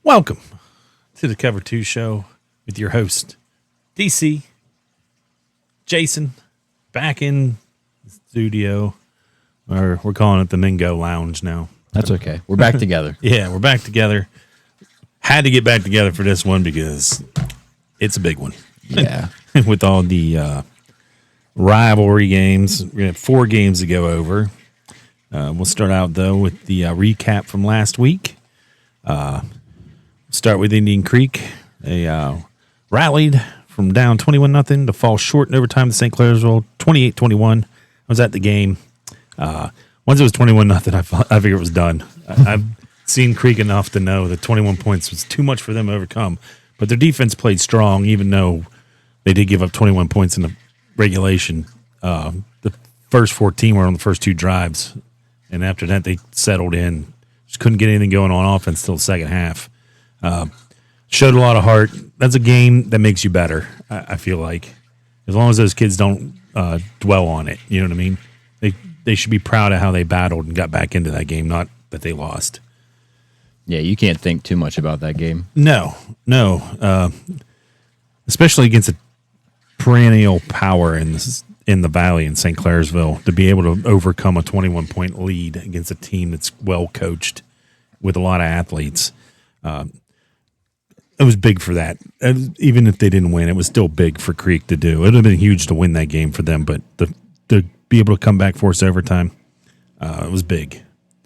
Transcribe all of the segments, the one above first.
Welcome to the Cover 2 show with your host, DC, Jason, back in the studio, or we're calling it the Mingo Lounge now. That's okay. We're back together. Yeah, we're back together. Had to get back together for this one because it's a big one. Yeah. With all the rivalry games. We have 4 games to go over. We'll start out, though, with the recap from last week. Start with Indian Creek. They rallied from down 21-0 to fall short in overtime to St. Clairsville, 28-21. I was at the game. Once it was 21-0, I figured it was done. I've seen Creek enough to know that 21 points was too much for them to overcome. But their defense played strong, even though they did give up 21 points in the regulation. The first 14 were on the first 2 drives. And after that, they settled in. Just couldn't get anything going on offense till the second half. Showed a lot of heart. That's a game that makes you better, I feel like. As long as those kids don't dwell on it. You know what I mean? They should be proud of how they battled and got back into that game, not that they lost. Yeah, you can't think too much about that game. No. Especially against a perennial power in the Valley in St. Clairsville, to be able to overcome a 21-point lead against a team that's well coached with a lot of athletes. It was big for that. Even if they didn't win, it was still big for Creek to do. It would have been huge to win that game for them, but to be able to come back, force overtime, it was big.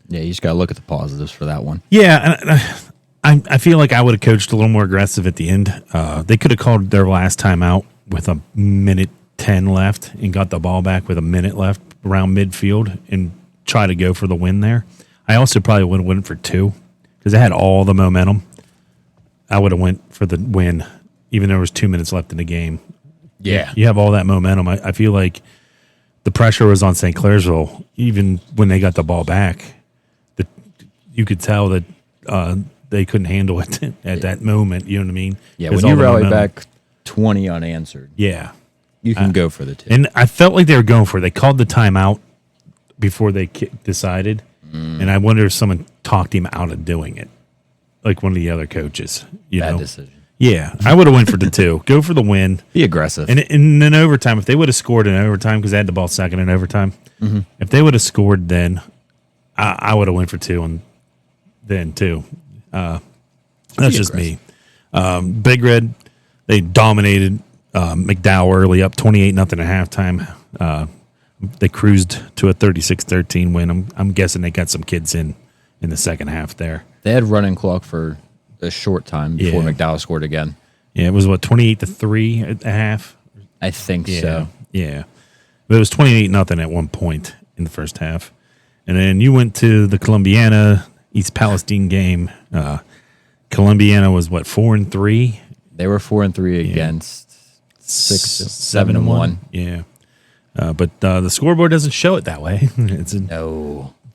Yeah, you just got to look at the positives for that one. Yeah, and I feel like I would have coached a little more aggressive at the end. They could have called their last timeout with a minute 10 left and got the ball back with a minute left around midfield and try to go for the win there. I also probably would have went for 2 because they had all the momentum. I would have went for the win, even though there was 2 minutes left in the game. Yeah. You have all that momentum. I feel like the pressure was on St. Clairsville, even when they got the ball back. You could tell that they couldn't handle it at that moment. You know what I mean? Yeah, when you rally back 20 unanswered, yeah, you can go for the 2. And I felt like they were going for it. They called the timeout before they decided, and I wonder if someone talked him out of doing it, like one of the other coaches. Bad decision. Yeah, I would have went for the 2. Go for the win. Be aggressive. And in overtime, if they would have scored in overtime, because they had the ball second in overtime, if they would have scored then, I would have went for 2 and then 2. That's just me. Big Red, they dominated McDowell early, up 28-0 at halftime. They cruised to a 36-13 win. I'm guessing they got some kids in the second half there. They had running clock for a short time before McDowell scored again. Yeah, it was 28-3 at the half. I think so. Yeah, but it was 28-0 at one point in the first half, and then you went to the Columbiana East Palestine game. Columbiana was 4-3. They were 4-3 against 7-1. Yeah, but the scoreboard doesn't show it that way.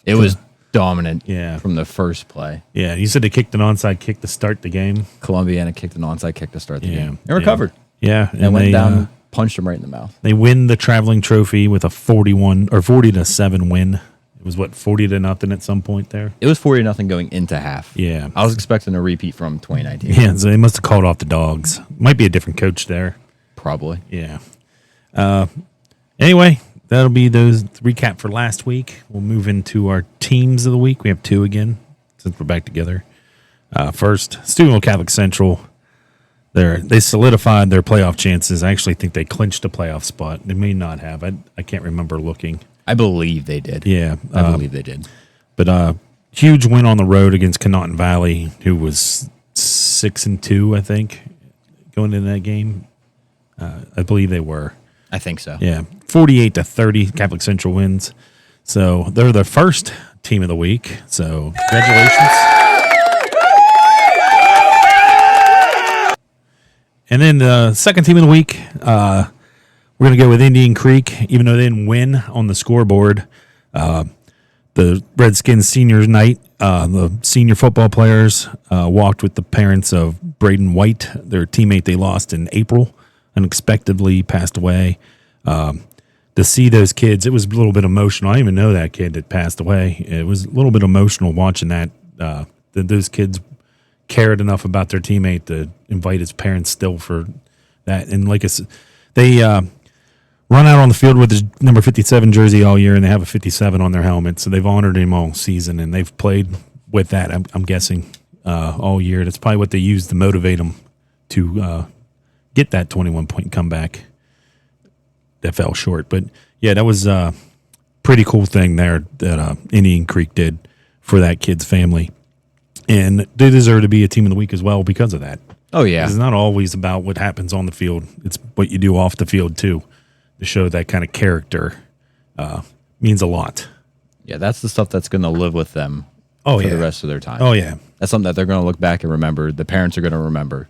It was dominant. Yeah. From the first play. Yeah, you said they kicked an onside kick to start the game. Columbiana kicked an onside kick to start the game. They recovered. Yeah, and went down, punched him right in the mouth. They win the traveling trophy with a 40-7 win. It was 40-0 at some point there. It was 40-0 going into half. Yeah, I was expecting a repeat from 2019. Yeah, so they must have called off the dogs. Might be a different coach there. Probably. Yeah. Anyway, that'll be those recap for last week. We'll move into our teams of the week. We have 2 again since we're back together. First, Steubenville Catholic Central. They solidified their playoff chances. I actually think they clinched a playoff spot. They may not have. I can't remember looking. I believe they did. Yeah. I believe they did. But huge win on the road against Connaughton Valley, who was 6-2, I think, going into that game. I believe they were. I think so. Yeah. 48-30, Catholic Central wins. So they're the first team of the week. So congratulations. And then the second team of the week, we're going to go with Indian Creek, even though they didn't win on the scoreboard. The Redskins seniors night, the senior football players walked with the parents of Braden White, their teammate they lost in April, unexpectedly passed away. To see those kids, it was a little bit emotional. I didn't even know that kid that passed away. It was a little bit emotional watching that those kids cared enough about their teammate to invite his parents still for that. And like I said, they run out on the field with his number 57 jersey all year, and they have a 57 on their helmet. So they've honored him all season, and they've played with that, I'm guessing, all year. That's probably what they used to motivate them to get that 21-point comeback that fell short. But, yeah, that was a pretty cool thing there that Indian Creek did for that kid's family. And they deserve to be a team of the week as well because of that. Oh, yeah. It's not always about what happens on the field. It's what you do off the field, too, to show that kind of character means a lot. Yeah, that's the stuff that's going to live with them for the rest of their time. Oh, yeah. That's something that they're going to look back and remember. The parents are going to remember.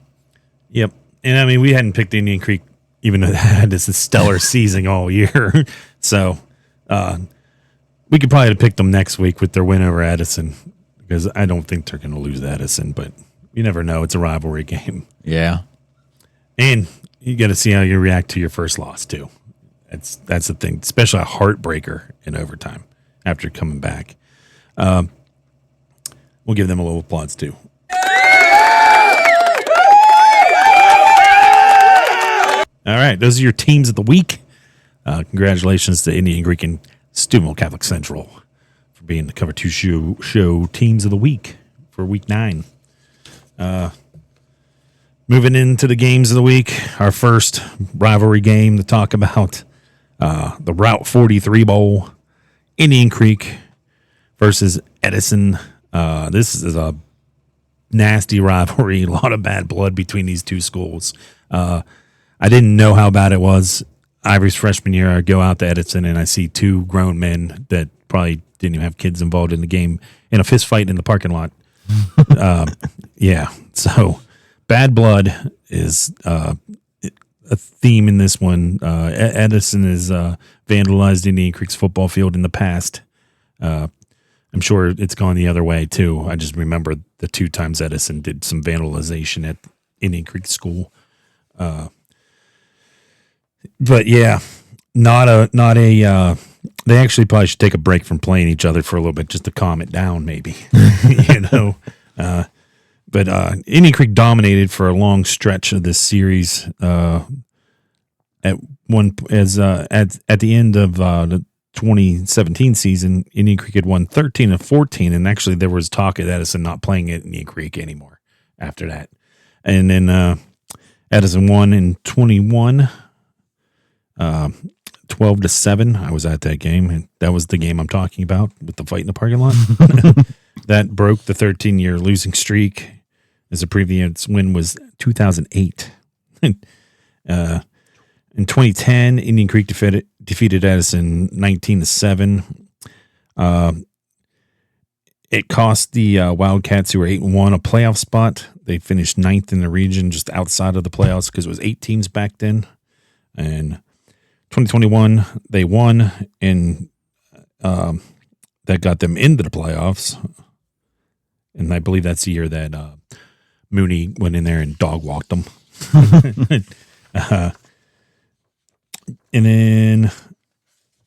Yep. And, I mean, we hadn't picked Indian Creek, even though they had this stellar season all year. So we could probably have picked them next week with their win over Edison, because I don't think they're going to lose Edison, but you never know. It's a rivalry game. Yeah. And you got to see how you react to your first loss, too. That's the thing, especially a heartbreaker in overtime after coming back. We'll give them a little applause, too. All right, those are your teams of the week. Congratulations to Indian Creek and Steubenville Catholic Central for being the Cover 2 show teams of the week for week 9. Moving into the games of the week, our first rivalry game to talk about, the Route 43 Bowl, Indian Creek versus Edison. This is a nasty rivalry, a lot of bad blood between these two schools. I didn't know how bad it was. Ivory's freshman year, I go out to Edison and I see two grown men that probably didn't even have kids involved in the game in a fist fight in the parking lot. Yeah, so bad blood is a theme in this one. Edison has vandalized Indian Creek's football field in the past. I'm sure it's gone the other way too. I just remember the 2 times Edison did some vandalization at Indian Creek School. But yeah, not a. They actually probably should take a break from playing each other for a little bit just to calm it down, maybe. You know. But Indian Creek dominated for a long stretch of this series. At the end of the 2017 season, Indian Creek had won 13 of 14, and actually there was talk of Edison not playing at Indian Creek anymore after that. And then Edison won in 21. 12-7. I was at that game, and that was the game I'm talking about with the fight in the parking lot. That broke the 13-year losing streak, as the previous win was 2008. In 2010, Indian Creek defeated Edison 19-7. It cost the Wildcats, who were 8-1, a playoff spot. They finished 9th in the region, just outside of the playoffs, because it was 8 teams back then. And 2021, they won, and that got them into the playoffs. And I believe that's the year that Mooney went in there and dog walked them. And then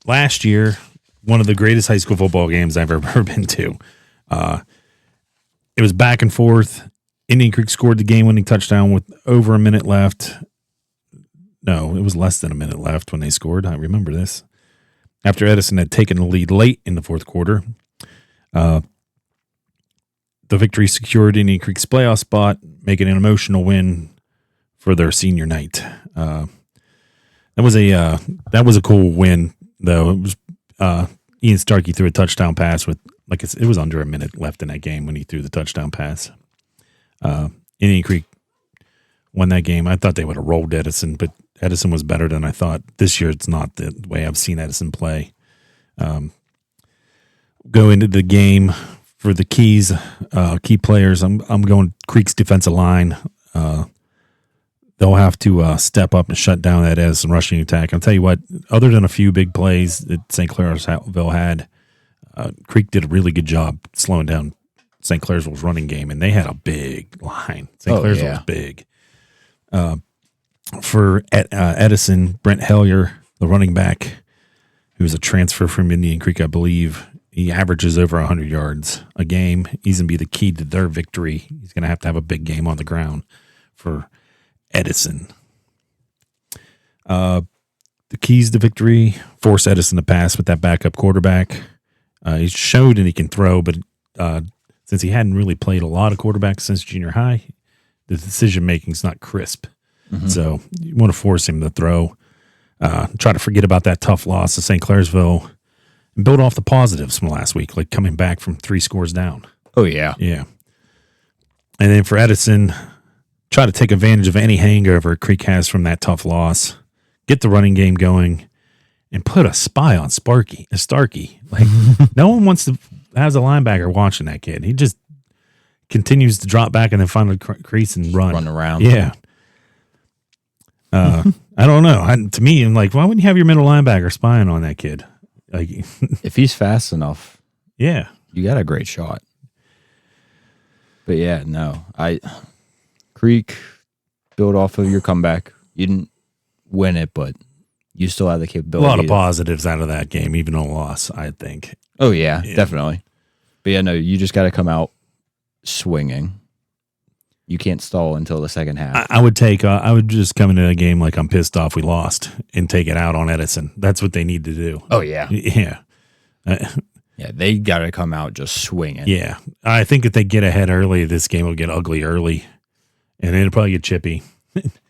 last year, one of the greatest high school football games I've ever been to. It was back and forth. Indian Creek scored the game-winning touchdown with over a minute left. No, it was less than a minute left when they scored. I remember this. After Edison had taken the lead late in the fourth quarter, the victory secured Indian Creek's playoff spot, making an emotional win for their senior night. That was a cool win, though. It was Ian Starkey threw a touchdown pass with it was under a minute left in that game when he threw the touchdown pass. Indian Creek won that game. I thought they would have rolled Edison, but Edison was better than I thought. This year, it's not the way I've seen Edison play. Go into the game for the key players. I'm going Creek's defensive line. They'll have to step up and shut down that Edison rushing attack. I'll tell you what, other than a few big plays that St. Clairsville had, Creek did a really good job slowing down St. Clairsville's running game, and they had a big line. St. Clairsville was big. For Edison, Brent Hellier, the running back, who was a transfer from Indian Creek, I believe, He averages over 100 yards a game. He's going to be the key to their victory. He's going to have a big game on the ground for Edison. The keys to victory: force Edison to pass with that backup quarterback. He showed that he can throw, but since he hadn't really played a lot of quarterbacks since junior high, the decision making is not crisp. Mm-hmm. So you want to force him to throw. Try to forget about that tough loss to St. Clairsville and build off the positives from last week, like coming back from 3 scores down. Oh, yeah. Yeah. And then for Edison, try to take advantage of any hangover Creek has from that tough loss, get the running game going, and put a spy on Starkey. Like, no one wants to have a linebacker watching that kid. He just continues to drop back and then find a crease and run around. Yeah. I don't know. To me, I'm like, why wouldn't you have your middle linebacker spying on that kid? Like, if he's fast enough, yeah, you got a great shot. But yeah, no, Creek built off of your comeback. You didn't win it, but you still have the capability. A lot of positives out of that game, even a loss, I think. Oh yeah, definitely. But yeah, no, you just got to come out swinging. You can't stall until the second half. I would just come into a game like I'm pissed off we lost and take it out on Edison. That's what they need to do. Oh, yeah. Yeah. Yeah, they got to come out just swinging. Yeah. I think if they get ahead early, this game will get ugly early, and it'll probably get chippy.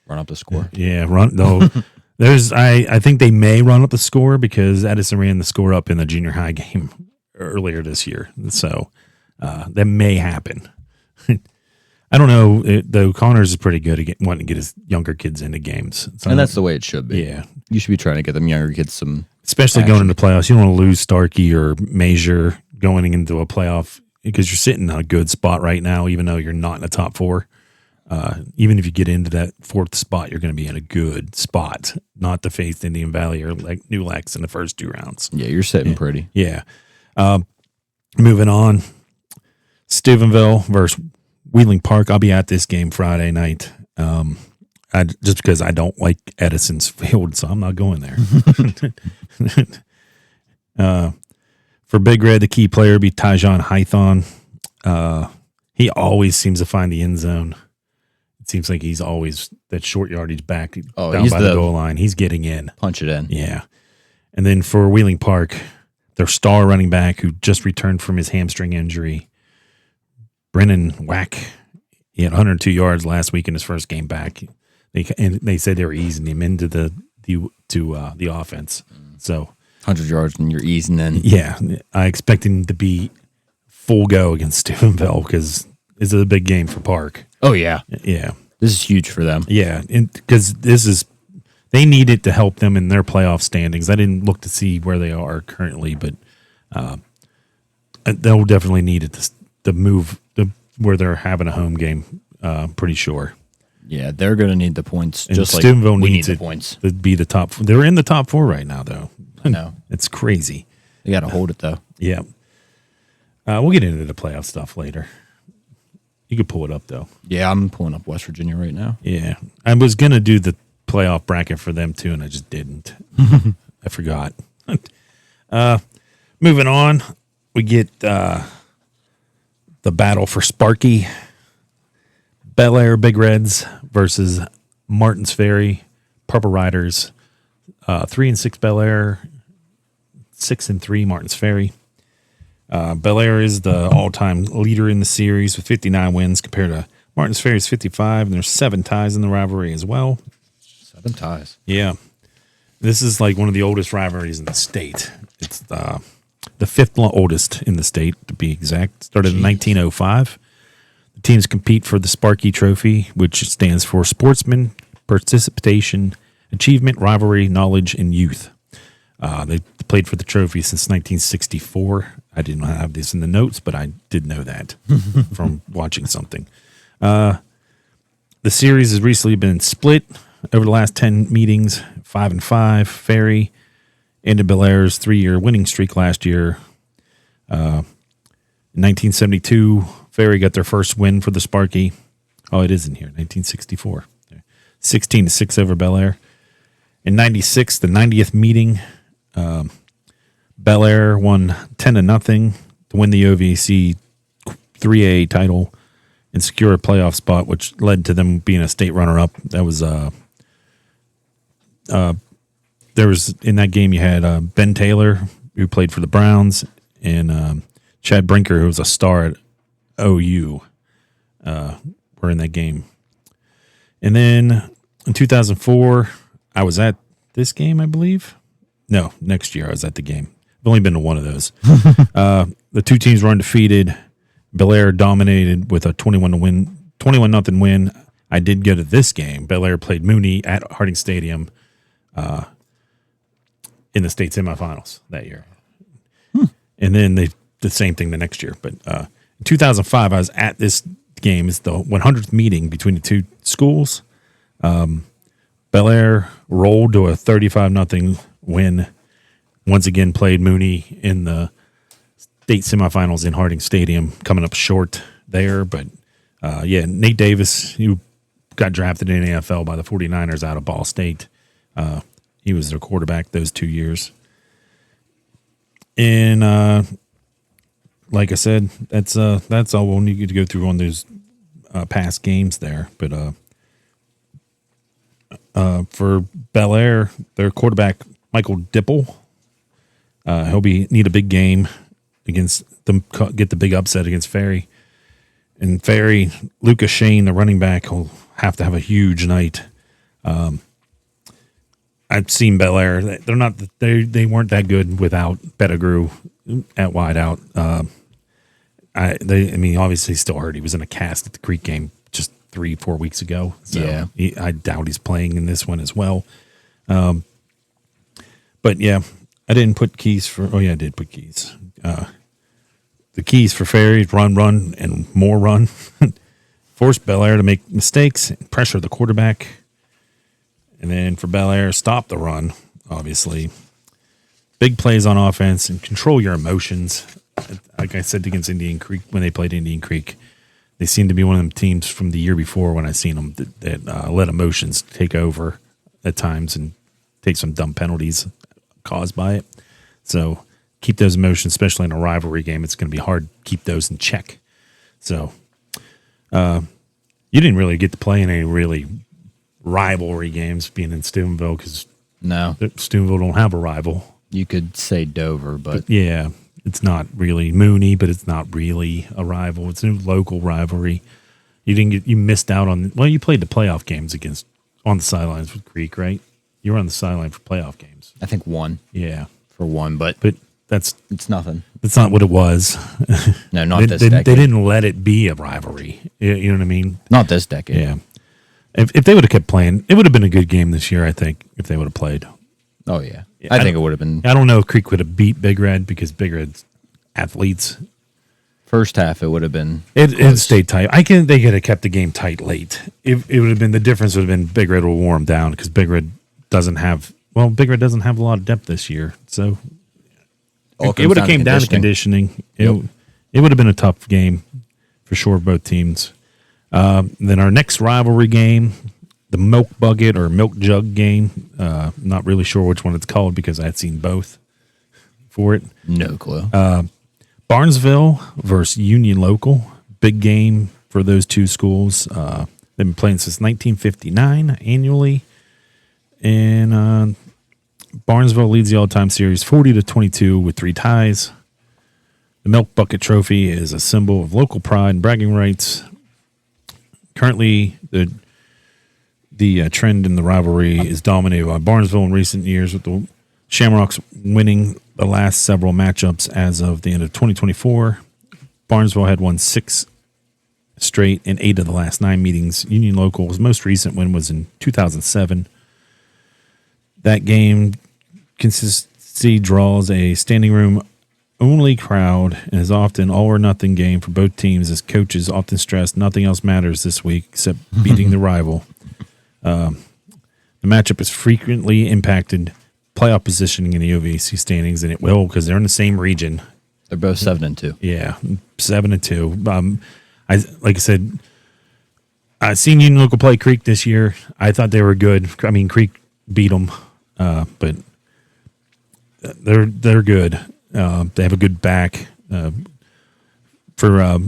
Run up the score. Yeah, I think they may run up the score because Edison ran the score up in the junior high game earlier this year. So that may happen. I don't know, though. Connors is pretty good at wanting to get his younger kids into games. So and that's the way it should be. Yeah. You should be trying to get them younger kids some especially action. Going into playoffs. You don't want to lose Starkey or Major going into a playoff because you're sitting in a good spot right now, even though you're not in the top 4. Even if you get into that 4th spot, you're going to be in a good spot, not to face Indian Valley or like New Lex in the first 2 rounds. Yeah, you're sitting pretty. Yeah. Moving on, Steubenville versus Wheeling Park. I'll be at this game Friday night. Just because I don't like Edison's field, so I'm not going there. For Big Red, the key player would be Tyjon Hython. He always seems to find the end zone. It seems like he's always that short yardage back down by the goal line. He's getting in. Punch it in. Yeah. And then for Wheeling Park, their star running back who just returned from his hamstring injury, Brennan Wack. He had 102 yards last week in his first game back. They said they were easing him into the offense. So 100 yards and you're easing in. Yeah, I expect him to be full go against Steubenville because it's a big game for Park. Oh yeah, yeah. This is huge for them. Yeah, because they need it to help them in their playoff standings. I didn't look to see where they are currently, but they'll definitely need it to move where they're having a home game. Pretty sure. Yeah, they're going to need the points. And just Steubenville like we needs need the points to be the top. They're in the top 4 right now, though. I know. It's crazy. They got to hold it though. Yeah. We'll get into the playoff stuff later. You could pull it up though. Yeah, I'm pulling up West Virginia right now. Yeah, I was gonna do the playoff bracket for them too, and I just didn't. I forgot. Moving on, we get the battle for Sparky. Bellaire Big Reds versus Martins Ferry Purple Riders. 3-6 Bellaire, 6-3 Martins Ferry. Bellaire is the all-time leader in the series with 59 wins compared to Martins Ferry's 55, and there's 7 ties in the rivalry as well. 7 ties. Yeah. This is like one of the oldest rivalries in the state. It's the 5th oldest in the state, to be exact. Started in 1905. The teams compete for the Sparky Trophy, which stands for Sportsman, Participation, Achievement, Rivalry, Knowledge, and Youth. They played for the trophy since 1964. I didn't have this in the notes, but I did know that from watching something. The series has recently been split over the last 10 meetings, 5-5. Ferry ended Bellaire's 3-year winning streak last year. In 1972, Ferry got their first win for the Sparky. Oh, it is in here, 1964. 16-6 over Bellaire. In 96, the 90th meeting, Bellaire won 10-0 to win the OVAC 3A title and secure a playoff spot, which led to them being a state runner-up. That was there was in that game you had Ben Taylor, who played for the Browns, and Chad Brinker, who was a star at OU, were in that game. And then in 2004, I was at this game, I believe. No, next year I was at the game. I've only been to one of those. The two teams were undefeated. Bellaire dominated with a 21-0 win. I did go to this game. Bellaire played Mooney at Harding Stadium in the state semifinals that year. And then they did the same thing the next year. But in 2005, I was at this game. It's the 100th meeting between the two schools. Bellaire rolled to a 35-0 win. Once again, played Mooney in the state semifinals in Harding Stadium, coming up short there. But, Nate Davis, who got drafted in the NFL by the 49ers out of Ball State. He was their quarterback those 2 years. And like I said, that's all we'll need to go through on those past games there. But for Bellaire, their quarterback, Michael Dipple, he'll need a big game against them, get the big upset against Ferry. And Ferry, Lucas Shane, the running back, will have to have a huge night. I've seen Bellaire. They weren't that good without Pettigrew at wide out. Obviously he's still hurt. He was in a cast at the Creek game just 3-4 weeks ago. So yeah. I doubt he's playing in this one as well. But yeah, I didn't put keys for. Oh yeah, I did put keys. The keys for Ferry: run, and more run. Force Bellaire to make mistakes, and pressure the quarterback, and then for Bellaire, stop the run. Obviously, big plays on offense and control your emotions. Like I said against Indian Creek when they played Indian Creek, they seemed to be one of them teams from the year before when I seen them that let emotions take over at times and take some dumb penalties caused by it. So keep those emotions, especially in a rivalry game. It's going to be hard to keep those in check. So you didn't really get to play in any really rivalry games being in Steubenville because no, Steubenville don't have a rival. You could say Dover, but yeah, it's not really Mooney, but it's not really a rival. It's a local rivalry. You missed out on. Well, you played the playoff games on the sidelines with Creek, right? You were on the sideline for playoff games. I think one. Yeah, for one, but it's nothing. That's not what it was. No, not this decade. They didn't let it be a rivalry. You know what I mean? Not this decade. Yeah. If they would have kept playing, it would have been a good game this year, I think, if they would have played. Oh, yeah. I think it would have been. I don't know if Creek would have beat Big Red because Big Red's athletes. First half, it would have been. It stayed tight. They could have kept the game tight late. It would have been, the difference would have been Big Red will warm them down because Big Red doesn't have a lot of depth this year. So it would have came down to conditioning. It would have been a tough game for sure, both teams. Then our next rivalry game, the Milk Bucket or Milk Jug game. Not really sure which one it's called because I had seen both for it. No clue. Barnesville versus Union Local. Big game for those two schools. They've been playing since 1959 annually. And Barnesville leads the all-time series 40-22 with 3 ties. The Milk Bucket Trophy is a symbol of local pride and bragging rights. Currently, the trend in the rivalry is dominated by Barnesville in recent years, with the Shamrocks winning the last several matchups as of the end of 2024. Barnesville had won 6 straight in 8 of the last 9 meetings. Union Local's most recent win was in 2007. That game consistency draws a standing room only crowd and is often all or nothing game for both teams, as coaches often stress nothing else matters this week except beating the rival. The matchup has frequently impacted playoff positioning in the OVAC standings, and it will because they're in the same region. They're both 7-2. Yeah, 7-2. Like I said, I seen Union Local play Creek this year. I thought they were good. I mean, Creek beat them, but they're good. They have a good back. For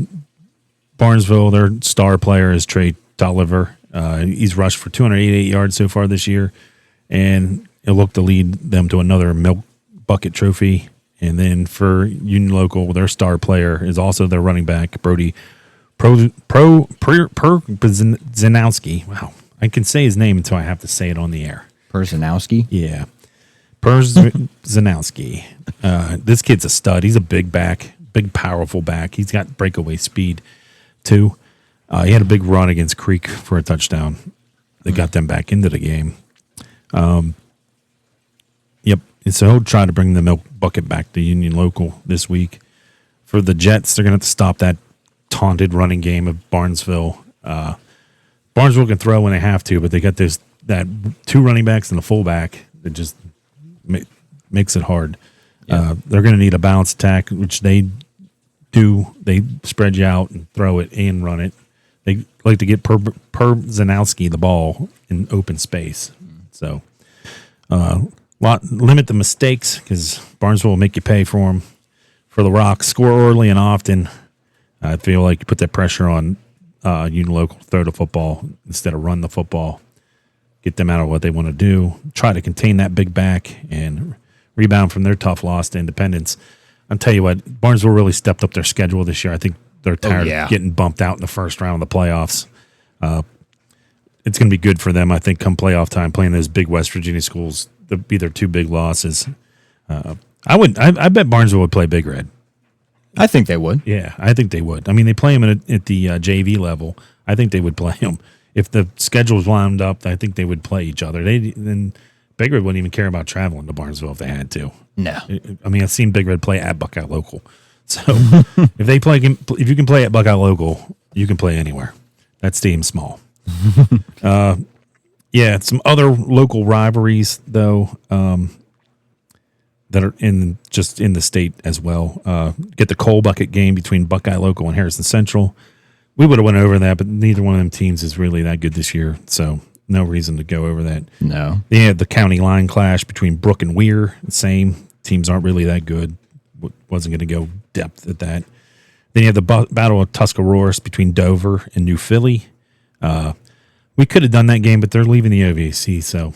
Barnesville, their star player is Trey Tolliver. He's rushed for 288 yards so far this year, and it'll look to lead them to another milk bucket trophy. And then for Union Local, their star player is also their running back, Brody Zanowski. Wow, I can say his name until I have to say it on the air. Perzanowski? Yeah, Zanowski. This kid's a stud. He's a big back, big powerful back. He's got breakaway speed too. He had a big run against Creek for a touchdown. They got them back into the game. Yep. And so he'll try to bring the milk bucket back to Union Local this week. For the Jets, they're going to have to stop that taunted running game of Barnesville. Barnesville can throw when they have to, but they got that two running backs and a fullback that just makes it hard. Yeah. They're going to need a balanced attack, which they do. They spread you out and throw it and run it. They like to get Zanowski the ball in open space. So limit the mistakes because Barnesville will make you pay for them. For the Rock, score early and often. I feel like you put that pressure on Union Local, throw the football instead of run the football. Get them out of what they want to do. Try to contain that big back and rebound from their tough loss to Independence. I'll tell you what, Barnesville really stepped up their schedule this year. I think they're tired of getting bumped out in the first round of the playoffs. It's going to be good for them, I think, come playoff time, playing those big West Virginia schools. They'll be their two big losses. I bet Barnesville would play Big Red. I think they would. Yeah, I think they would. I mean, they play them at the JV level. I think they would play them. If the schedule's wound up, I think they would play each other. Then Big Red wouldn't even care about traveling to Barnesville if they had to. No. I mean, I've seen Big Red play at Buckeye Local. So if you can play at Buckeye Local, you can play anywhere. That stadium's small. Yeah, some other local rivalries though that are in the state as well. Get the coal bucket game between Buckeye Local and Harrison Central. We would have went over that, but neither one of them teams is really that good this year, so no reason to go over that. No. They had the county line clash between Brook and Weir. Same teams aren't really that good. Wasn't going to go depth at that. Then you have the Battle of Tuscarawas between Dover and New Philly. We could have done that game, but they're leaving the OVAC, so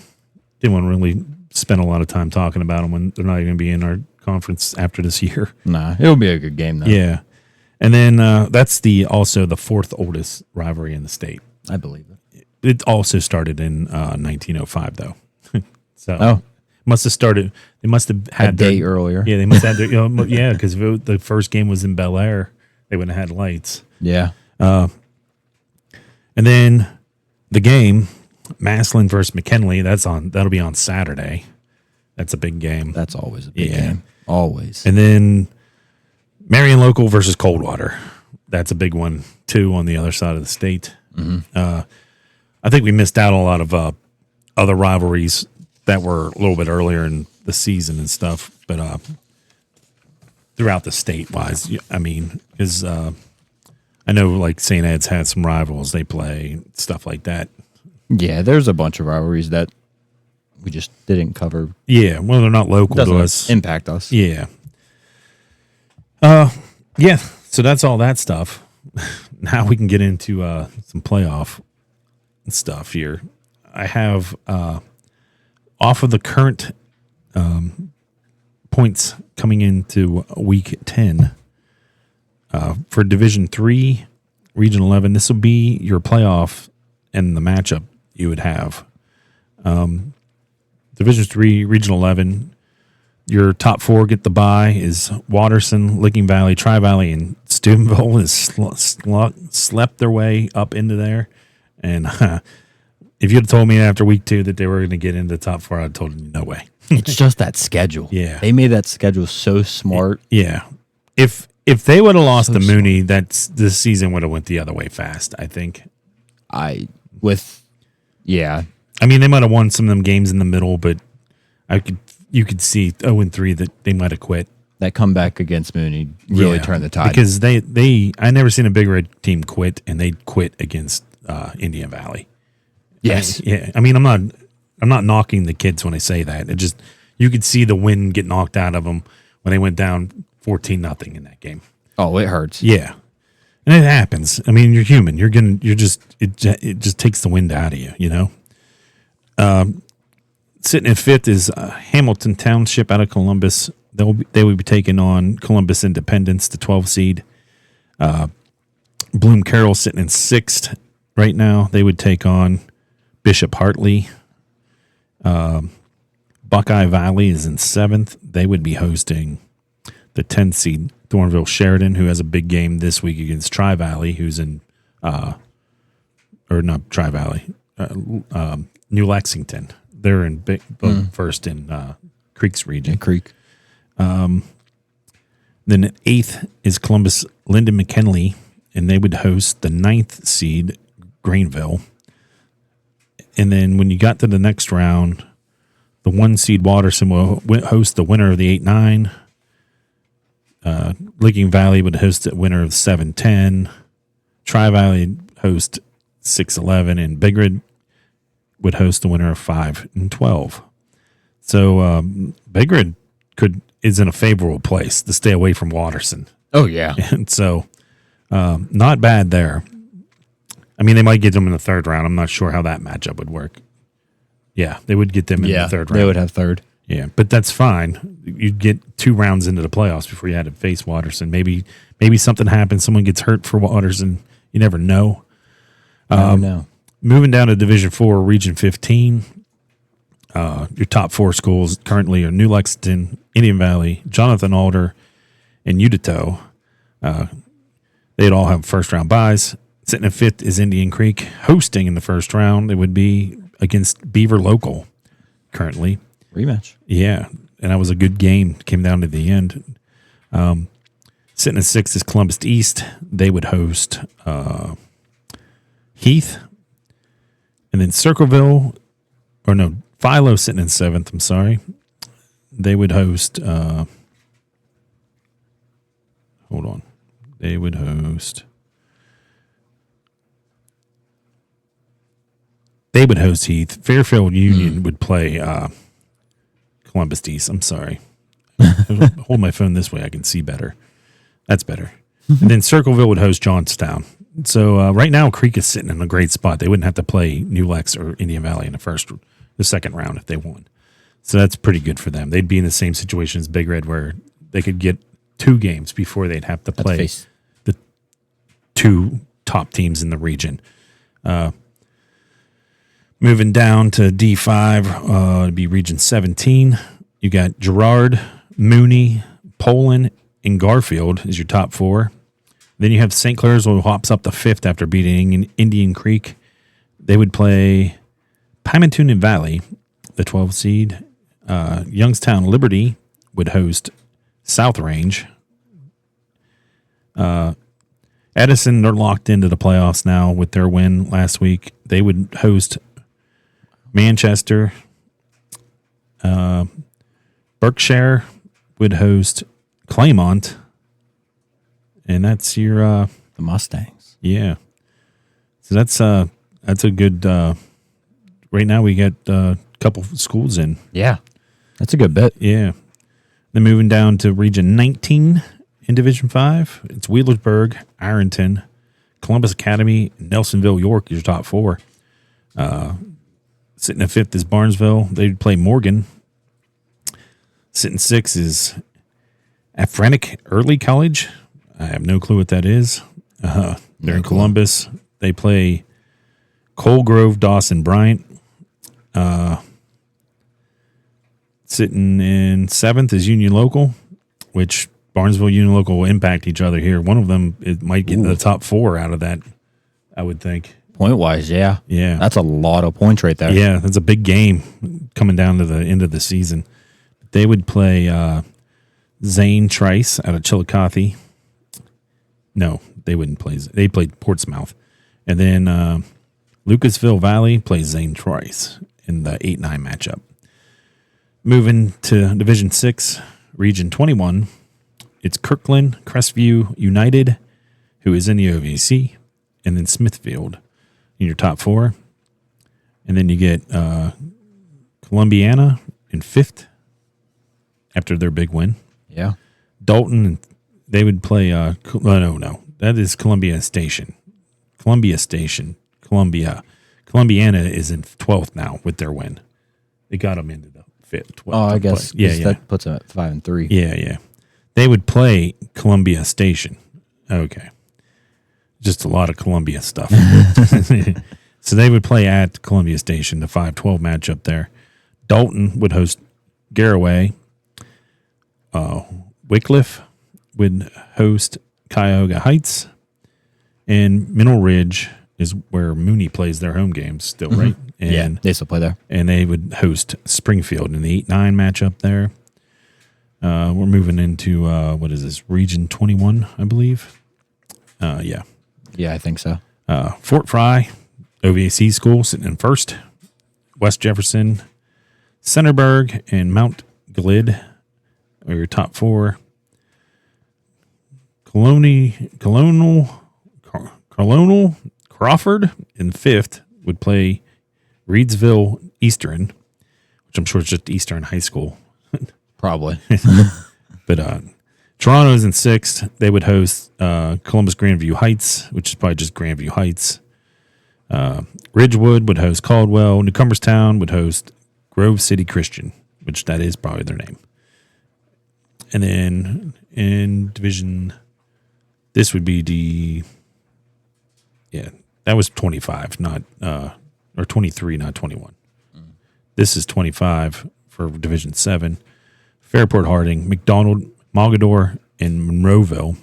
didn't want to really spend a lot of time talking about them when they're not even going to be in our conference after this year. Nah, it'll be a good game, though. Yeah. And then that's also the fourth oldest rivalry in the state. I believe it. It also started in 1905, though. So must have started. They must have had a day earlier. Yeah, they must have had their. Yeah, because the first game was in Bellaire, they wouldn't have had lights. Yeah. And then the game, Massillon versus McKinley. That'll be on Saturday. That's a big game. That's always a big game. Always. And then Marion Local versus Coldwater. That's a big one too on the other side of the state. Mm-hmm. I think we missed out on a lot of other rivalries that were a little bit earlier in the season and stuff, but throughout the state wise, I mean, is I know like St. Ed's had some rivals they play, stuff like that. Yeah, there's a bunch of rivalries that we just didn't cover. Yeah, well, they're not local to us. Impact us. Yeah. Yeah, so that's all that stuff. Now we can get into some playoff stuff here. I have off of the current points coming into week 10 for Division 3, Region 11. This will be your playoff and the matchup you would have. Division 3, Region 11. Your top four get the bye is Watterson, Licking Valley, Tri-Valley, and Steubenville has slept their way up into there. And if you'd have told me after week 2 that they were going to get into the top four, I'd have told you no way. It's just that schedule. Yeah. They made that schedule so smart. Yeah. If they would have lost to Mooney, this season would have went the other way fast, I think. Yeah. I mean, they might have won some of them games in the middle, but you could see 0-3 that they might have quit. That comeback against Mooney really turned the tide. Because I never seen a Big Red team quit, and they quit against Indian Valley. Yes. I mean, I'm not knocking the kids when I say that. It just, you could see the wind get knocked out of them when they went down 14-0 in that game. Oh, it hurts. Yeah. And it happens. I mean, you're human. It just takes the wind out of you, you know? Sitting at fifth is Hamilton Township out of Columbus. They would be taking on Columbus Independence, the 12 seed. Bloom Carroll sitting in sixth right now. They would take on Bishop Hartley. Buckeye Valley is in seventh. They would be hosting the 10th seed Thornville Sheridan, who has a big game this week against Tri Valley, who's in, or not Tri Valley, New Lexington. They're in first in Creek's region. Creek. Then at eighth is Columbus Lyndon McKinley, and they would host the 9th seed Greenville. And then when you got to the next round, the 1 seed Watterson will host the winner of the 8-9. Licking Valley would host the winner of 7-10. Tri Valley host 6-11, and Big Red would host the winner of 5-12. So Big Red is in a favorable place to stay away from Watterson. Oh yeah, and so not bad there. I mean, they might get them in the third round. I'm not sure how that matchup would work. Yeah, they would get them in the third round. They would have third. Yeah, but that's fine. You'd get 2 rounds into the playoffs before you had to face Watterson. Maybe something happens. Someone gets hurt for Watterson. You never know. Moving down to Division 4, Region 15, your top 4 schools currently are New Lexington, Indian Valley, Jonathan Alder, and Udato. They'd all have first-round byes. Sitting at fifth is Indian Creek. Hosting in the first round, it would be against Beaver Local currently. Rematch. Yeah, and that was a good game. Came down to the end. Sitting at sixth is Columbus East. They would host Heath. And then Philo sitting in seventh, I'm sorry. They would host, hold on. They would host Heath. Fairfield Union would play Columbus East. I'm sorry. Hold my phone this way. I can see better. That's better. And then Circleville would host Johnstown. So right now, Creek is sitting in a great spot. They wouldn't have to play New Lex or Indian Valley in the second round if they won. So that's pretty good for them. They'd be in the same situation as Big Red, where they could get 2 games before they'd have to play the 2 top teams in the region. Moving down to D5, it'd be Region 17. You got Girard, Mooney, Poland, and Garfield is your top 4. Then you have St. Clair's, who hops up to 5th after beating Indian Creek. They would play Pymantoon and Valley, the 12 seed. Youngstown Liberty would host South Range. Edison, they're locked into the playoffs now with their win last week. They would host Manchester. Berkshire would host Claymont. And that's your the Mustangs. Yeah. So that's a good right now we got a couple schools in. Yeah. That's a good bet. Yeah. Then moving down to Region 19 in Division 5, it's Wheelersburg, Ironton, Columbus Academy, Nelsonville, York is your top 4. Sitting at 5th is Barnesville. They'd play Morgan. Sitting 6th is Aphrenic Early College. I have no clue what that is. They're in Columbus. They play Cole Grove, Dawson, Bryant. Sitting in 7th is Union Local, which Barnesville Union Local will impact each other here. One of them might get the top 4 out of that, I would think. Point-wise, yeah. Yeah. That's a lot of points right there. Yeah, that's a big game coming down to the end of the season. They would play Zane Trice out of Chillicothe. No, they wouldn't play. They played Portsmouth. And then Lucasville Valley plays Zane Trice in the 8-9 matchup. Moving to Division 6, Region 21, it's Kirkland, Crestview United, who is in the OVC, and then Smithfield in your top 4. And then you get Columbiana in 5th after their big win. Yeah. Dalton, they would play. No, that is Columbia Station. Columbiana is in 12th now with their win. They got them into the 5th. 12th. Oh, I guess. Yeah. That puts them at 5-3. Yeah. They would play Columbia Station. Okay. Just a lot of Columbia stuff. So they would play at Columbia Station, the 5-12 matchup there. Dalton would host Garaway. Wycliffe would host Cuyahoga Heights. And Mineral Ridge is where Mooney plays their home games still, right? And, they still play there. And they would host Springfield in the 8-9 matchup there. We're moving into, what is this, Region 21, I believe? Yeah. Yeah, I think so. Fort Fry, OVAC School sitting in first. West Jefferson, Centerburg, and Mount Glid are your top four. Colonial Crawford in fifth would play Reedsville Eastern, which I'm sure is just Eastern High School. Probably. But Toronto's in sixth. They would host Columbus Grandview Heights, which is probably just Grandview Heights. Ridgewood would host Caldwell. New Cumberstown would host Grove City Christian, which that is probably their name. And then in Division, this would be that was 25, not or 23, not 21. This is 25 for Division 7. Fairport Harding, McDonald, Mogador, and Monroeville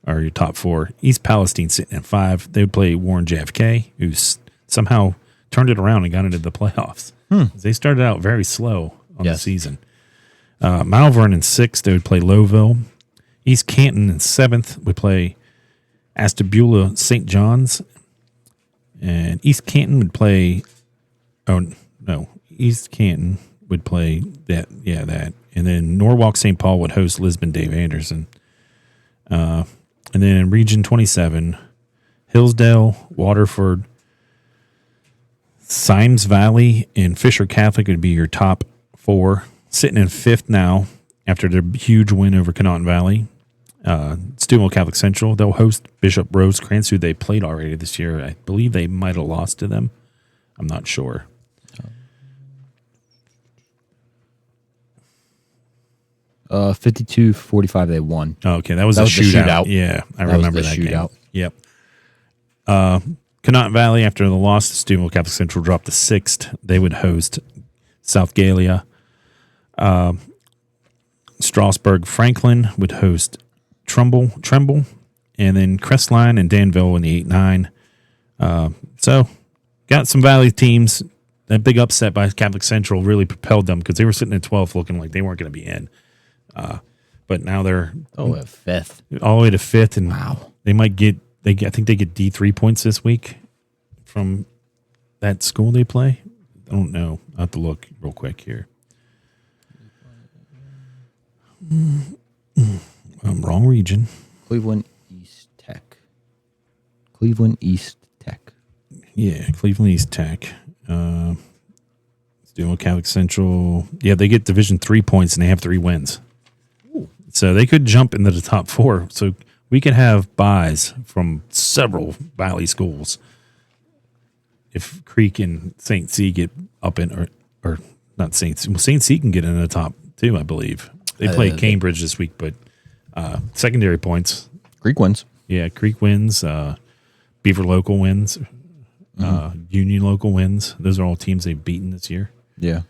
are your top four. East Palestine sitting at 5. They would play Warren JFK, who's somehow turned it around and got into the playoffs. They started out very slow on the season. Malvern in 6th, they would play Lowville. East Canton in 7th would play Ashtabula St. John's. And East Canton would play, East Canton would play that. And then Norwalk St. Paul would host Lisbon Dave Anderson. And then in Region 27, Hillsdale, Waterford, Symes Valley, and Fisher Catholic would be your top four. Sitting in 5th now after their huge win over Connaughton Valley. Steubenville Catholic Central, they'll host Bishop Rosecrans, who they played already this year. I believe they might have lost to them. I'm not sure. 52-45, they won. Okay, that was a shootout. Yeah, I remember that shootout. Game. Yep. Connaughton Valley, after the loss to Steubenville Catholic Central, dropped to 6th. They would host South Gallia. Strasburg Franklin would host Trumbull, and then Crestline and Danville in the 8-9. So, got some Valley teams. That big upset by Catholic Central really propelled them because they were sitting at 12th looking like they weren't going to be in. But now they're at 5th. All the way to 5th, and wow. They might get. I think they get D3 points this week from that school they play. I don't know. I'll have to look real quick here. Wrong region. Cleveland East Tech. Yeah, Cleveland East Tech. Steubenville Catholic Central. Yeah, they get Division 3 points and they have 3 wins. Ooh. So they could jump into the top 4. So we could have buys from several Valley schools if Creek and St. C get up in, or not St. C. Well, St. C can get in the top 2, I believe. They play Cambridge this week, but secondary points. Creek wins. Yeah, Creek wins. Beaver Local wins. Union Local wins. Those are all teams they've beaten this year. Yeah.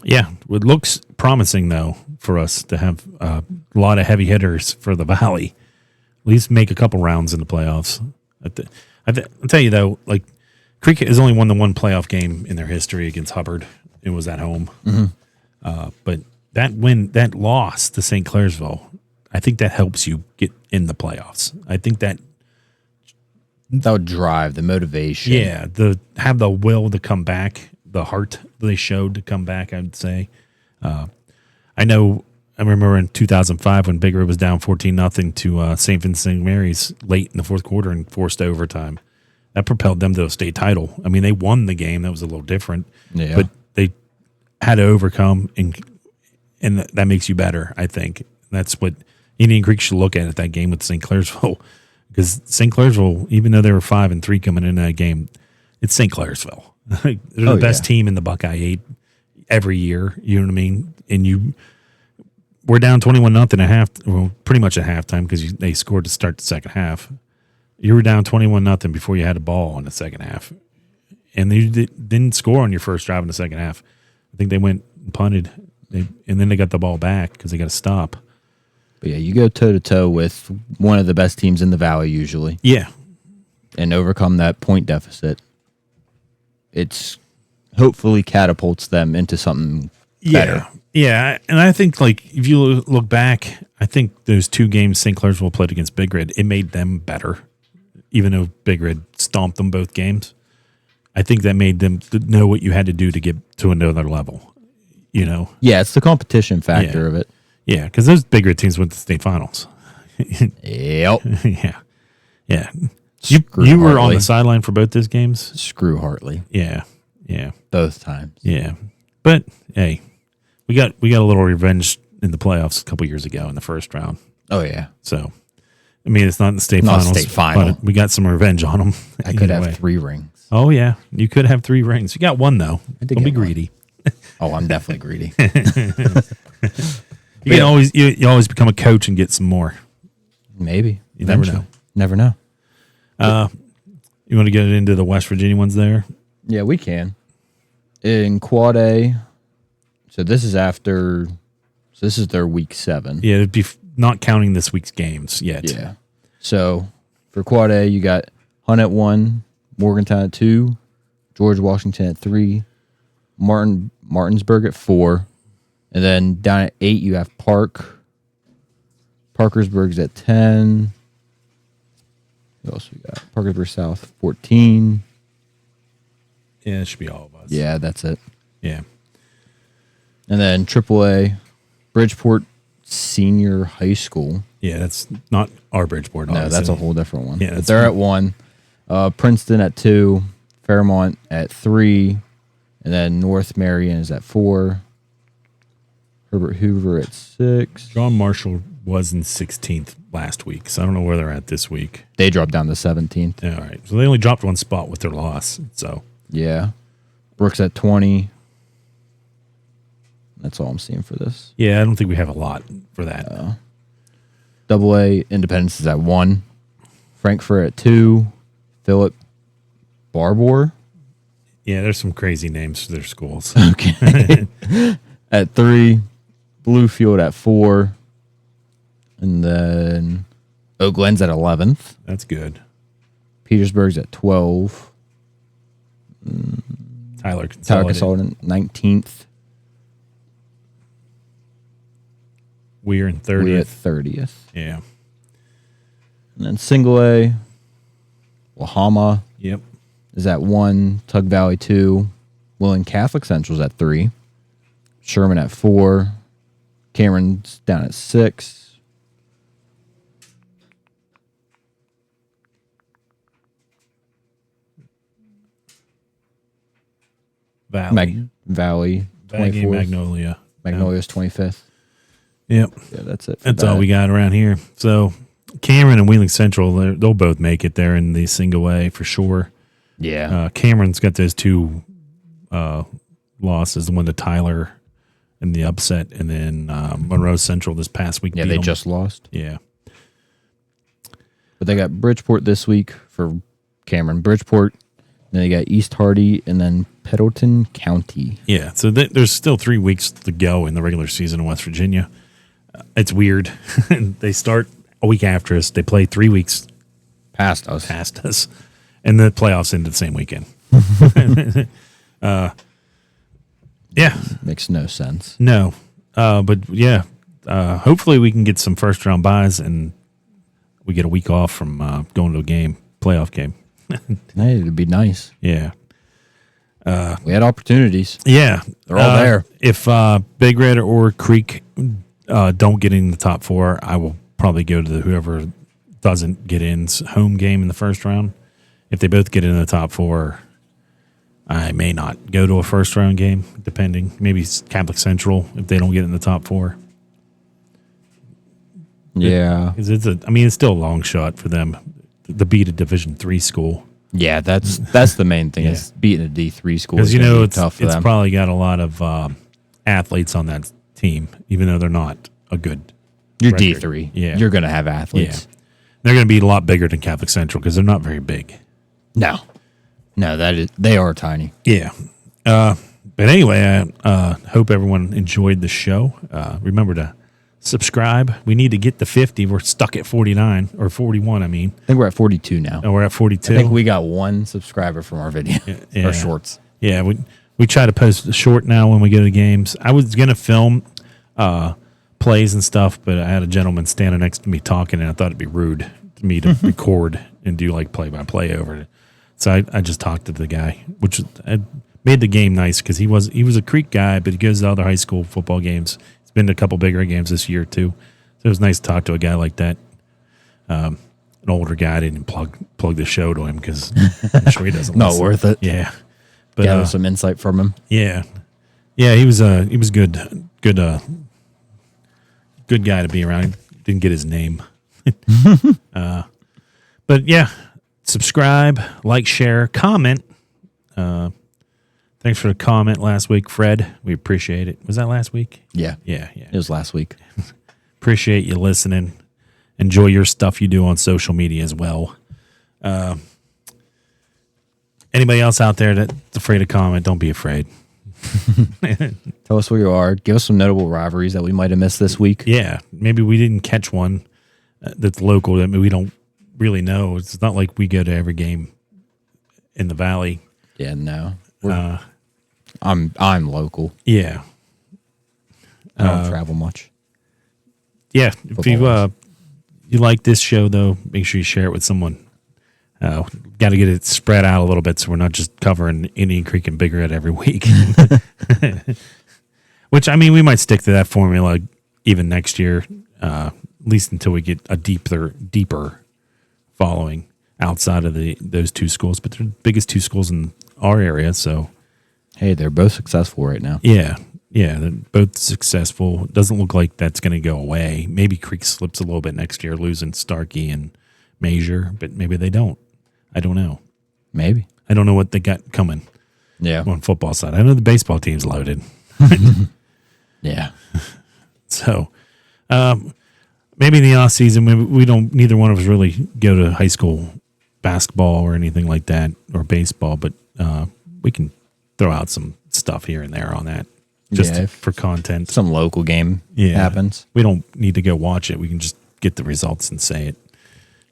It looks promising, though, for us to have a lot of heavy hitters for the Valley. At least make a couple rounds in the playoffs. I'll tell you, though, like Creek has only won the one playoff game in their history against Hubbard. It was at home. But that loss to St. Clairsville, I think that helps you get in the playoffs. I think that would drive the motivation. Yeah, have the will to come back, the heart they showed to come back, I would say. I remember in 2005 when Big Red was down 14-0 to St. Vincent Mary's late in the fourth quarter and forced overtime. That propelled them to a state title. I mean, they won the game. That was a little different. Yeah. But they had to overcome and that makes you better. I think that's what Indian Creek should look at that game with St. Clairsville, because St. Clairsville, even though they were 5-3 coming in that game, it's St. Clairsville. They're the best team in the Buckeye 8 every year. You know what I mean? And we're down 21-0 at half. Well, pretty much at halftime because they scored to start the second half. You were down 21-0 before you had a ball in the second half, and they didn't score on your first drive in the second half. I think they went and punted, and then they got the ball back because they got to stop. But yeah, you go toe to toe with one of the best teams in the Valley usually. Yeah, and overcome that point deficit. It's hopefully catapults them into something better. Yeah, and I think if you look back, I think those 2 games St. Clairsville played against Big Red, it made them better, even though Big Red stomped them both games. I think that made them know what you had to do to get to another level. You know? Yeah, it's the competition factor of it. Yeah, because those Big Red teams went to the state finals. Yep. Yeah. You were on the sideline for both those games? Screw Hartley. Yeah. Both times. Yeah. But, hey, we got a little revenge in the playoffs a couple years ago in the first round. Oh, yeah. So, I mean, it's not in the state finals. State final. But we got some revenge on them. I could have 3 rings. Oh, yeah. You could have 3 rings. You got 1, though. Don't be greedy. Oh, I'm definitely greedy. You always become a coach and get some more. Maybe. You never know. Never know. You want to get into the West Virginia ones there? Yeah, we can. In Quad A, so this is their week 7. Yeah, it'd be not counting this week's games yet. Yeah. So for Quad A, you got Hunt at 1, Morgantown at 2, George Washington at 3, Martinsburg at 4, and then down at 8 you have Parkersburg's at 10. What else we got? Parkersburg South 14. Yeah, it should be all of us. Yeah, that's it. Yeah. And then AAA, Bridgeport Senior High School. Yeah, that's not our Bridgeport. No, that's a whole different one. Yeah, they're at 1. Princeton at 2, Fairmont at 3, and then North Marion is at 4. Herbert Hoover at 6. John Marshall was in 16th last week, so I don't know where they're at this week. They dropped down to 17th. Yeah, all right. So they only dropped 1 spot with their loss. So yeah. Brooks at 20. That's all I'm seeing for this. yeah, I don't think we have a lot for that. AA Independence is at 1. Frankfurt at 2. Philip Barbour. Yeah, there's some crazy names for their schools. Okay. At 3. Bluefield at 4. And then Oak Glen's at 11th. That's good. Petersburg's at 12. Tyler Consolidate 19th. We're in 30th. We're at 30th. Yeah. And then Single A, Wahama Yep. is at 1. Tug Valley 2. Willing Catholic Central's at 3. Sherman at 4. Cameron's down at 6. Valley 24th. Magnolia. Magnolia's 25th. Yep. Yeah, that's it. That's all we got around here. So Cameron and Wheeling Central, they'll both make it there in the single A for sure. Yeah. Cameron's got those 2 losses, the one to Tyler in the upset, and then Monroe Central this past week. Yeah, they just lost. Yeah. But they got Bridgeport this week for Cameron. Bridgeport, then they got East Hardy, and then Pendleton County. Yeah, so there's still 3 weeks to go in the regular season in West Virginia. It's weird. They start a week after us. They play 3 weeks Past us. And the playoffs end the same weekend. Yeah. Makes no sense. No. But, yeah, hopefully we can get some first-round buys and we get a week off from going to a playoff game. Hey, it'd be nice. Yeah. We had opportunities. Yeah. They're all there. If Big Red or Creek don't get in the top 4, I will probably go to whoever doesn't get in's home game in the first round. If they both get in the top 4, I may not go to a first round game, depending. Maybe Catholic Central if they don't get in the top 4. Yeah. It's still a long shot for them to beat a Division III school. Yeah, that's the main thing is beating a D3 school. Because it's tough for it's them. probably got a lot of athletes on that team, even though they're not a good. You're record. D3. Yeah, You're going to have athletes. Yeah. They're going to be a lot bigger than Catholic Central because they're not very big. No, they are tiny. Yeah. But anyway, I hope everyone enjoyed the show. Remember to subscribe. We need to get to 50. We're stuck at 49 or 41. I think we're at 42 now. Oh, we're at 42. I think we got 1 subscriber from our video, our shorts. Yeah, we try to post a short now when we go to games. I was going to film plays and stuff, but I had a gentleman standing next to me talking, and I thought it'd be rude to me to record and do like play-by-play over it. So I just talked to the guy, which made the game nice because he was a Creek guy, but he goes to other high school football games. He's been to a couple bigger games this year too. So it was nice to talk to a guy like that. An older guy. I didn't plug the show to him because I'm sure he doesn't. Not listen. worth it. Yeah, but Gather some insight from him. Yeah, he was good guy to be around. Didn't get his name. But yeah, subscribe, like, share, comment. Thanks for the comment last week, Fred. We appreciate it. Was that last week? Yeah. Yeah. It was last week. Appreciate you listening. Enjoy your stuff you do on social media as well. Anybody else out there that's afraid to comment, don't be afraid. Tell us where you are. Give us some notable rivalries that we might have missed this week. Yeah, maybe we didn't catch one that's local. I mean, we don't really know. It's not like we go to every game in the Valley. Yeah, no. I'm local. Yeah, I don't travel much. Yeah, if you like this show though, make sure you share it with someone. Got to get it spread out a little bit so we're not just covering Indian Creek and Big Red every week. Which, I mean, we might stick to that formula even next year, at least until we get a deeper following outside of those 2 schools. But they're the biggest 2 schools in our area, so. Hey, they're both successful right now. Yeah, they're both successful. It doesn't look like that's going to go away. Maybe Creek slips a little bit next year, losing Starkey and Major, but maybe they don't. I don't know. Maybe. I don't know what they got coming. Yeah. On football side. I know the baseball team's loaded. Yeah. So, maybe in the off season, neither one of us really go to high school basketball or anything like that, or baseball, but we can throw out some stuff here and there on that just for content. Some local game happens. We don't need to go watch it. We can just get the results and say it.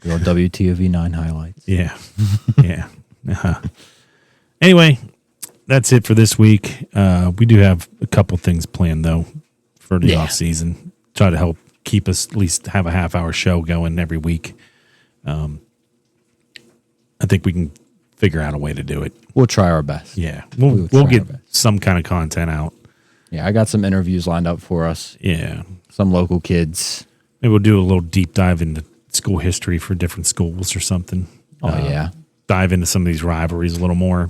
Your WTOV 9 highlights. Yeah. Yeah. Anyway, that's it for this week. We do have a couple things planned, though, for the off season. Try to help keep us at least have a half-hour show going every week. I think we can figure out a way to do it. We'll try our best. Yeah. We'll get some kind of content out. Yeah, I got some interviews lined up for us. Yeah. Some local kids. Maybe we'll do a little deep dive into school history for different schools or something. Yeah. Dive into some of these rivalries a little more.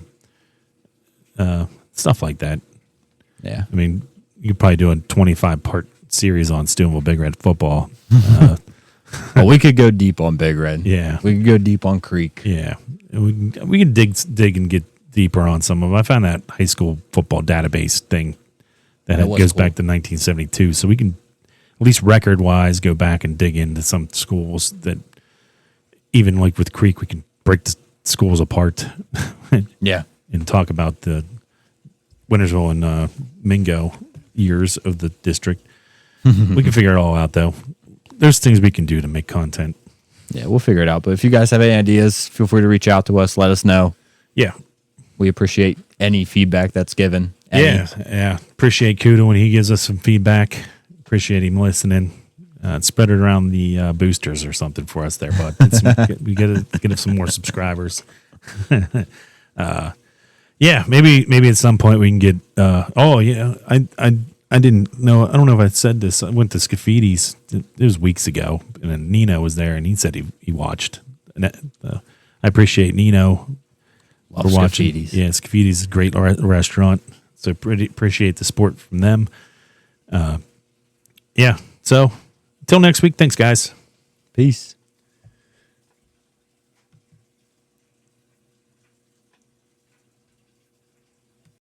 Stuff like that. Yeah. I mean, you could probably do a 25-part series on Steubenville Big Red football. Well, we could go deep on Big Red. Yeah. We could go deep on Creek. Yeah. We can dig and get deeper on some of them. I found that high school football database thing that goes back to 1972. So we can, at least record-wise, go back and dig into some schools that, even like with Creek, we can break the schools apart. Yeah. And talk about the Wintersville and Mingo years of the district. We can figure it all out, though. There's things we can do to make content. Yeah, we'll figure it out. But if you guys have any ideas, feel free to reach out to us. Let us know. Yeah. We appreciate any feedback that's given. Yeah. Appreciate Kudo when he gives us some feedback. Appreciate him listening. Spread it around the boosters or something for us there, bud. We get some more subscribers. Yeah, maybe at some point we can get. I didn't know. I don't know if I said this. I went to Scaffidi's. It was weeks ago, and then Nino was there, and he said he watched. And I appreciate Nino Love for watching. Scaffidi's. Yeah, Scaffidi's is a great restaurant. So pretty appreciate the support from them. Yeah. So until next week, thanks, guys. Peace.